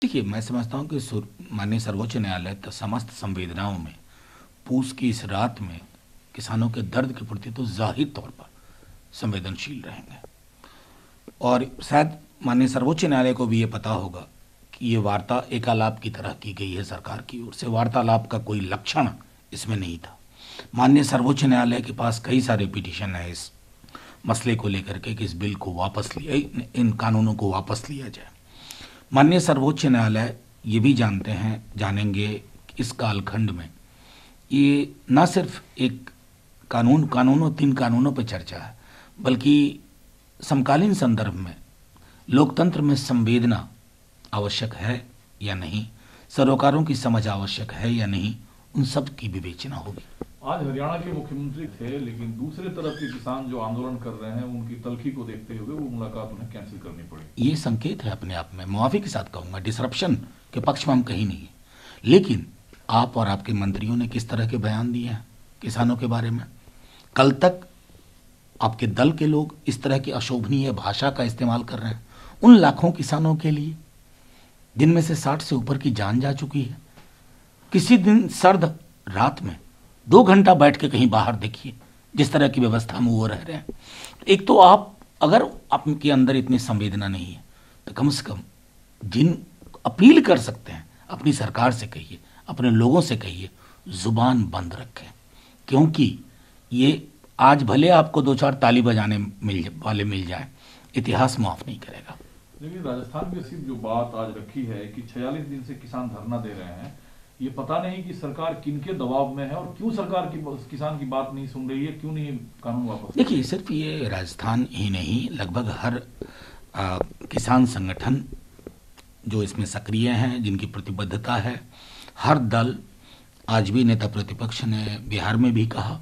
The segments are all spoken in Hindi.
देखिए, मैं समझता हूँ कि माननीय सर्वोच्च न्यायालय तो समस्त संवेदनाओं में पूस की इस रात में किसानों के दर्द के प्रति तो जाहिर तौर पर संवेदनशील रहेंगे। और शायद माननीय सर्वोच्च न्यायालय को भी ये पता होगा कि ये वार्ता एकालाप की तरह की गई है सरकार की ओर से, वार्तालाप का कोई लक्षण इसमें नहीं था। माननीय सर्वोच्च न्यायालय के पास कई सारे पिटीशन है इस मसले को लेकर के कि इस बिल को वापस लिया, इन कानूनों को वापस लिया जाए। माननीय सर्वोच्च न्यायालय ये भी जानेंगे कि इस कालखंड में ये न सिर्फ एक कानूनों 3 कानूनों पर चर्चा है, बल्कि समकालीन संदर्भ में लोकतंत्र में संवेदना आवश्यक है या नहीं, सरोकारों की समझ आवश्यक है या नहीं, उन सब की विवेचना होगी। आज हरियाणा के मुख्यमंत्री थे, लेकिन दूसरे तरफ के किसान जो आंदोलन कर रहे हैं उनकी तलखी को देखते हुए वो मुलाकात उन्हें कैंसिल करनी पड़ी। ये संकेत है अपने आप में, मुआफी के साथ कहूँगा, डिसरप्शन के पक्ष में हम कहीं नहीं है। लेकिन आप और आपके मंत्रियों ने किस तरह के बयान दिए हैं किसानों के बारे में। कल तक आपके दल के लोग इस तरह की अशोभनीय भाषा का इस्तेमाल कर रहे हैं उन लाखों किसानों के लिए जिनमें से 60 से ऊपर की जान जा चुकी है। किसी दिन सर्द रात में 2 घंटा बैठ के कहीं बाहर देखिए जिस तरह की व्यवस्था में वो रह रहे हैं। एक तो आप अगर आपके अंदर इतनी संवेदना नहीं है तो कम से कम जिन अपील कर सकते हैं अपनी सरकार से कहिए, अपने लोगों से कहिए, जुबान बंद रखें। क्योंकि ये आज भले आपको 2-4 ताली बजाने मिल जाए, इतिहास माफ नहीं करेगा। लेकिन राजस्थान में सिर्फ जो बात आज रखी है कि 46 दिन से किसान धरना दे रहे हैं, ये पता नहीं कि सरकार किनके दबाव में है और क्यों सरकार की किसान की बात नहीं सुन रही है, क्यों नहीं कानून वापस। देखिए, सिर्फ ये राजस्थान ही नहीं, लगभग हर किसान संगठन जो इसमें सक्रिय हैं, जिनकी प्रतिबद्धता है, हर दल, आज भी नेता प्रतिपक्ष ने बिहार में भी कहा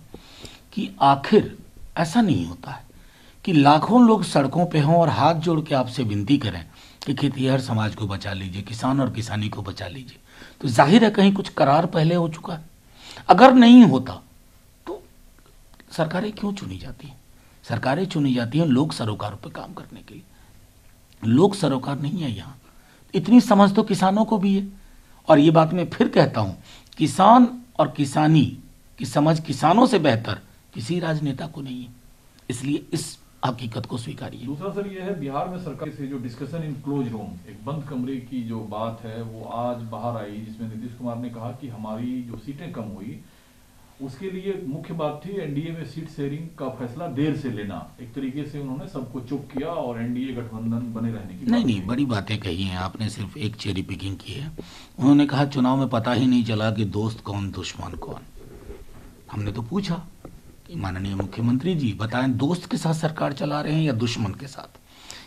कि आखिर ऐसा नहीं होता है कि लाखों लोग सड़कों पे हों और हाथ जोड़ के आपसे विनती करें कि खेतीहर समाज को बचा लीजिए, किसान और किसानी को बचा लीजिए। तो जाहिर है कहीं कुछ करार पहले हो चुका है। अगर नहीं होता तो सरकारें क्यों चुनी जाती हैं? सरकारें चुनी जाती हैं लोक सरोकारों पर काम करने के लिए। लोक सरोकार नहीं है यहाँ। इतनी समझ तो किसानों को भी है। और ये बात मैं फिर कहता हूँ, किसान और किसानी की समझ किसानों से बेहतर किसी राजनेता को नहीं है। इसलिए इस हकीकत को स्वीकारिए। दूसरा सर ये है, बिहार में सरकार से जो डिस्कशन इन क्लोज रूम, एक बंद कमरे की जो बात है वो आज बाहर आई, जिसमें नीतीश कुमार ने कहा कि हमारी जो सीटें कम हुई उसके लिए मुख्य बात थी एनडीए में सीट शेयरिंग का फैसला देर से लेना। एक तरीके से उन्होंने सबको चुप किया और एनडीए गठबंधन बने रहने की नहीं, बड़ी बातें कही हैं आपने, सिर्फ एक चेरी पिकिंग की है। उन्होंने कहा चुनाव में पता ही नहीं चला कि दोस्त कौन दुश्मन कौन। हमने तो पूछा कि माननीय मुख्यमंत्री जी बताएं, दोस्त के साथ सरकार चला रहे हैं या दुश्मन के साथ,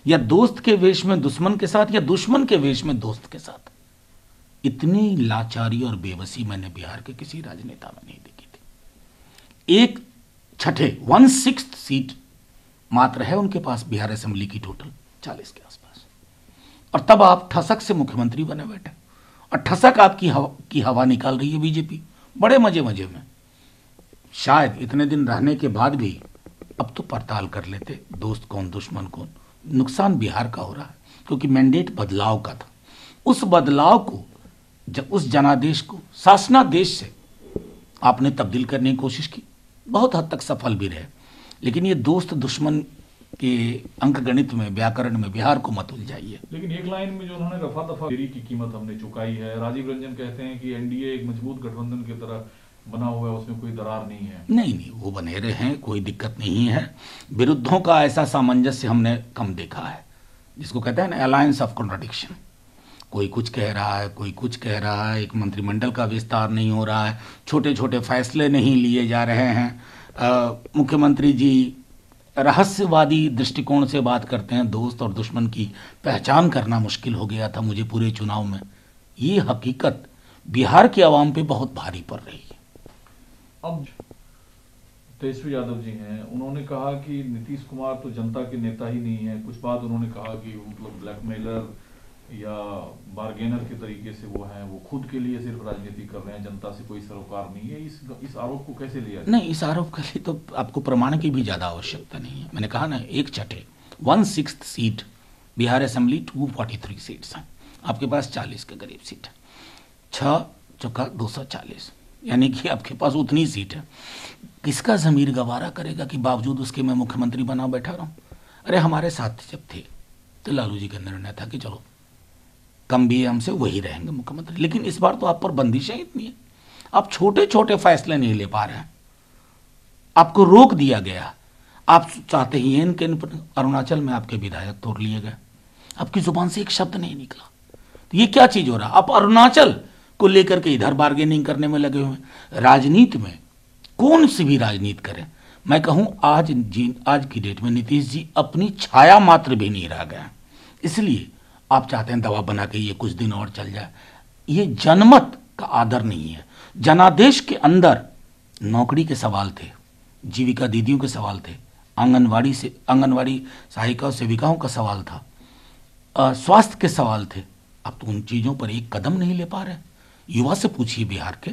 या दोस्त के वेश में दुश्मन के साथ, या दुश्मन के वेश में दोस्त के साथ। इतनी लाचारी और बेबसी मैंने बिहार के किसी राजनेता में नहीं देखी थी। 1/6 सीट मात्र है उनके पास बिहार असेंबली की टोटल 40 के आसपास, और तब आप ठसक से मुख्यमंत्री बने बैठे, और ठसक आपकी हवा निकाल रही है बीजेपी बड़े मजे मजे में। शायद इतने दिन रहने के बाद भी अब तो पड़ताल कर लेते दोस्त कौन दुश्मन कौन। नुकसान बिहार का हो रहा है क्योंकि मैंडेट बदलाव का था। उस बदलाव को, जब उस जनादेश को शासनादेश से आपने तब्दील करने की कोशिश की, बहुत हद तक सफल भी रहे। लेकिन ये दोस्त दुश्मन के अंक गणित में, व्याकरण में बिहार को मत उलझाइए। लेकिन एक लाइन में जो उन्होंने रफा दफा देरी की कीमत हमने चुकाई है। राजीव रंजन कहते हैं कि एनडीए एक मजबूत गठबंधन की तरह बना हुआ है, उसमें कोई दरार नहीं है। नहीं, वो बने रहे हैं, कोई दिक्कत नहीं है। विरुद्धों का ऐसा सामंजस्य हमने कम देखा है, जिसको कहते हैं ना अलायंस ऑफ कॉन्ट्रडिक्शन। कोई कुछ कह रहा है, कोई कुछ कह रहा है, एक मंत्रिमंडल का विस्तार नहीं हो रहा है, छोटे छोटे फैसले नहीं लिए जा रहे हैं। मुख्यमंत्री जी रहस्यवादी दृष्टिकोण से बात करते हैं, दोस्त और दुश्मन की पहचान करना मुश्किल हो गया था मुझे पूरे चुनाव में। ये हकीकत बिहार की आवाम पे बहुत भारी पड़ रही है। अब तेजस्वी यादव जी हैं, उन्होंने कहा कि नीतीश कुमार तो जनता के नेता ही नहीं है। कुछ बात उन्होंने कहा कि मतलब ब्लैकमेलर या बार्गेनर के तरीके से वो हैं, वो खुद के लिए सिर्फ राजनीति कर रहे हैं, जनता से कोई सरोकार नहीं है। इस आरोप को कैसे लिया? नहीं, इस आरोप के लिए तो आपको प्रमाण की भी ज्यादा आवश्यकता नहीं है। मैंने कहा ना, 1/6 सीट बिहार असेंबली 243 सीट्स हैं। आपके पास 40 के करीब सीट है, 6 चौका 240, यानी कि आपके पास उतनी सीट है। किसका ज़मीर गवारा करेगा कि बावजूद उसके मैं मुख्यमंत्री बना बैठा रहा हूँ? अरे हमारे साथ जब थे तो लालू जी का निर्णय था कि चलो कम भी है हमसे, वही रहेंगे मुख्यमंत्री। लेकिन इस बार तो आप पर बंदिशें इतनी है, आप छोटे छोटे फैसले नहीं ले पा रहे हैं, आपको रोक दिया गया। आप चाहते ही हैं कि अरुणाचल में आपके विधायक तोड़ लिए गए, आपकी जुबान से एक शब्द नहीं निकला। तो ये क्या चीज हो रहा है? आप अरुणाचल को लेकर के इधर बार्गेनिंग करने में लगे हुए हैं। राजनीति में कौन सी भी राजनीति करें, मैं कहूं आज की डेट में नीतीश जी अपनी छाया मात्र भी नहीं रह गए, इसलिए आप चाहते हैं दवा बना के ये कुछ दिन और चल जाए। ये जनमत का आदर नहीं है। जनादेश के अंदर नौकरी के सवाल थे, जीविका दीदियों के सवाल थे, आंगनवाड़ी सहायिका सेविकाओं का सवाल था, स्वास्थ्य के सवाल थे। अब तो उन चीज़ों पर एक कदम नहीं ले पा रहे। युवा से पूछिए बिहार के,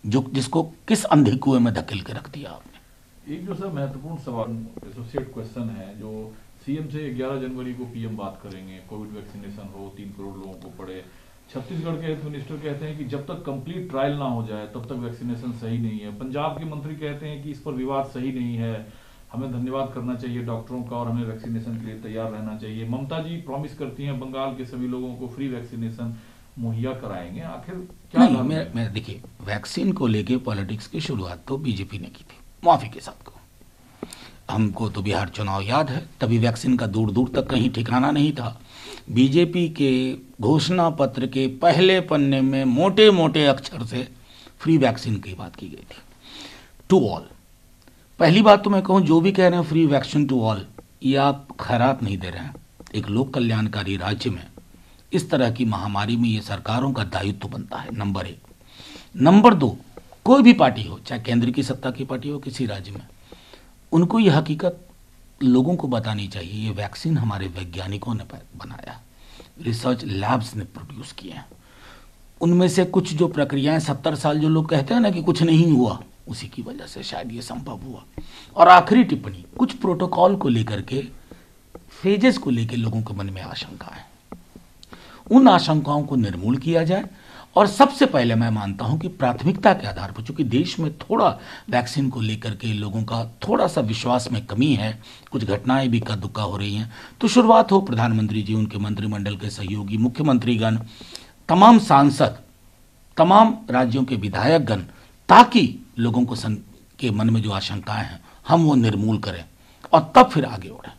जिसको किस अंधे कुएं में धकेल के रख दिया आपने। एक जो सर महत्वपूर्ण सवाल एसोसिएट क्वेश्चन है, जो सीएम से 11 जनवरी को पीएम बात करेंगे, कोविड वैक्सीनेशन हो, 3 करोड़ लोगों को पड़े। छत्तीसगढ़ के हेल्थ मिनिस्टर कहते हैं कि जब तक कंप्लीट ट्रायल ना हो जाए तब तक वैक्सीनेशन सही नहीं है। पंजाब के मंत्री कहते हैं कि इस पर विवाद सही नहीं है, हमें धन्यवाद करना चाहिए डॉक्टरों का और हमें वैक्सीनेशन के लिए तैयार रहना चाहिए। ममता जी प्रॉमिस करती हैं बंगाल के सभी लोगों को फ्री वैक्सीनेशन मुहैया कराएंगे। आखिर क्या? नहीं, मैं देखिए, वैक्सीन को लेके पॉलिटिक्स की शुरुआत तो बीजेपी ने की थी, मुआफी के साथ। हमको तो बिहार चुनाव याद है, तभी वैक्सीन का दूर दूर तक कहीं ठिकाना नहीं था। बीजेपी के घोषणा पत्र के पहले पन्ने में मोटे मोटे अक्षर से फ्री वैक्सीन की बात की गई थी, टू ऑल। पहली बात तो मैं कहूँ, जो भी कह रहे हैं फ्री वैक्सीन टू ऑल, ये आप खैरात नहीं दे रहे हैं। एक लोक कल्याणकारी राज्य में इस तरह की महामारी में ये सरकारों का दायित्व बनता है, नंबर 1। नंबर 2, कोई भी पार्टी हो, चाहे केंद्र की सत्ता की पार्टी हो किसी राज्य में, उनको ये हकीकत लोगों को बतानी चाहिए। ये वैक्सीन हमारे वैज्ञानिकों ने बनाया, रिसर्च लैब्स ने प्रोड्यूस किए हैं। उनमें से कुछ जो प्रक्रियाएं 70 साल जो लोग कहते हैं ना कि कुछ नहीं हुआ, उसी की वजह से शायद ये संभव हुआ। और आखिरी टिप्पणी, कुछ प्रोटोकॉल को लेकर के, फेजेस को लेकर लोगों के मन में आशंका है, उन आशंकाओं को निर्मूल किया जाए। और सबसे पहले मैं मानता हूं कि प्राथमिकता के आधार पर, चूंकि देश में थोड़ा वैक्सीन को लेकर के लोगों का थोड़ा सा विश्वास में कमी है, कुछ घटनाएं भी इक्का दुक्का हो रही हैं, तो शुरुआत हो प्रधानमंत्री जी, उनके मंत्रिमंडल के सहयोगी, मुख्यमंत्रीगण, तमाम सांसद, तमाम राज्यों के विधायकगण, ताकि लोगों को के मन में जो आशंकाएं हैं हम वो निर्मूल करें और तब फिर आगे बढ़ें।